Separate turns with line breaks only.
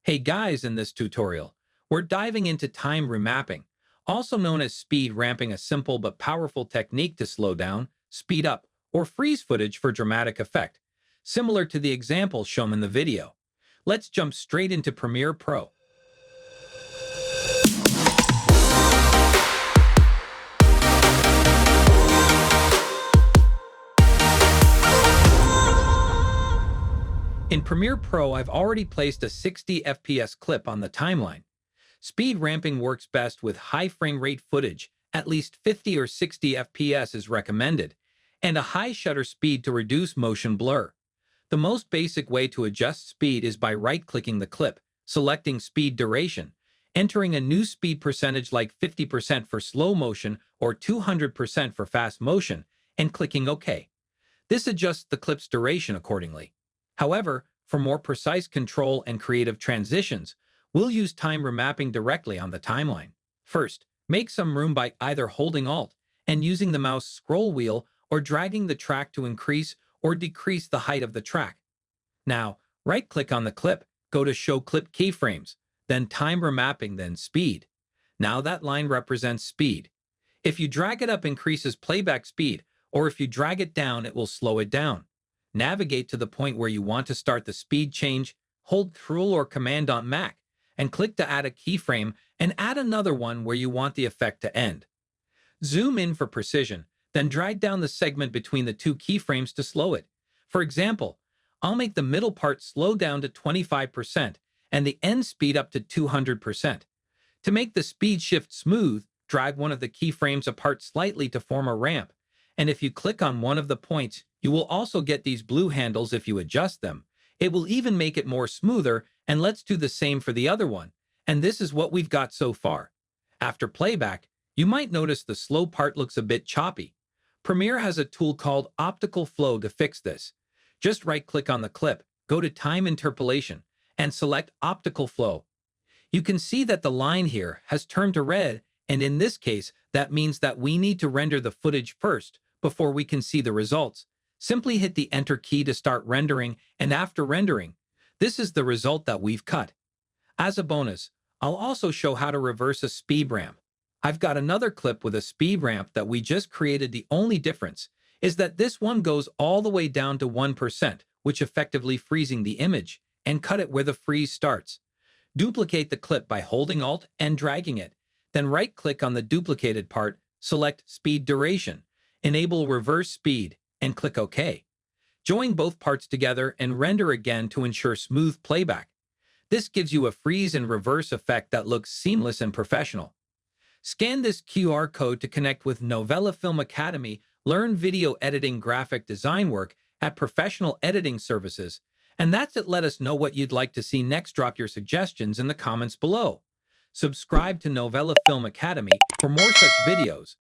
Hey guys, in this tutorial, we're diving into time remapping, also known as speed ramping, a simple but powerful technique to slow down, speed up, or freeze footage for dramatic effect, similar to the example shown in the video. Let's jump straight into Premiere Pro. In Premiere Pro, I've already placed a 60 FPS clip on the timeline. Speed ramping works best with high frame rate footage, at least 50 or 60 FPS is recommended, and a high shutter speed to reduce motion blur. The most basic way to adjust speed is by right-clicking the clip, selecting speed duration, entering a new speed percentage like 50% for slow motion or 200% for fast motion, and clicking OK. This adjusts the clip's duration accordingly. However, for more precise control and creative transitions, we'll use time remapping directly on the timeline. First, make some room by either holding Alt and using the mouse scroll wheel or dragging the track to increase or decrease the height of the track. Now, right-click on the clip, go to Show Clip Keyframes, then Time Remapping, then Speed. Now that line represents speed. If you drag it up, increases playback speed, or if you drag it down, it will slow it down. Navigate to the point where you want to start the speed change, hold Ctrl or Command on Mac, and click to add a keyframe and add another one where you want the effect to end. Zoom in for precision, then drag down the segment between the two keyframes to slow it. For example, I'll make the middle part slow down to 25% and the end speed up to 200%. To make the speed shift smooth, drag one of the keyframes apart slightly to form a ramp, and if you click on one of the points, you will also get these blue handles if you adjust them. It will even make it more smoother, and let's do the same for the other one. And this is what we've got so far. After playback, you might notice the slow part looks a bit choppy. Premiere has a tool called Optical Flow to fix this. Just right-click on the clip, go to Time Interpolation, and select Optical Flow. You can see that the line here has turned to red, and in this case, that means that we need to render the footage first before we can see the results. Simply hit the Enter key to start rendering, and after rendering, this is the result that we've cut. As a bonus, I'll also show how to reverse a speed ramp. I've got another clip with a speed ramp that we just created. The only difference is that this one goes all the way down to 1%, which effectively freezing the image, and cut it where the freeze starts. Duplicate the clip by holding Alt and dragging it. Then right-click on the duplicated part, select Speed Duration, enable Reverse Speed, and click OK. Join both parts together and render again to ensure smooth playback. This gives you a freeze and reverse effect that looks seamless and professional. Scan this QR code to connect with Novela Film Academy, learn video editing, graphic design work at professional editing services. And that's it. Let us know what you'd like to see next. Drop your suggestions in the comments below. Subscribe to Novela Film Academy for more such videos.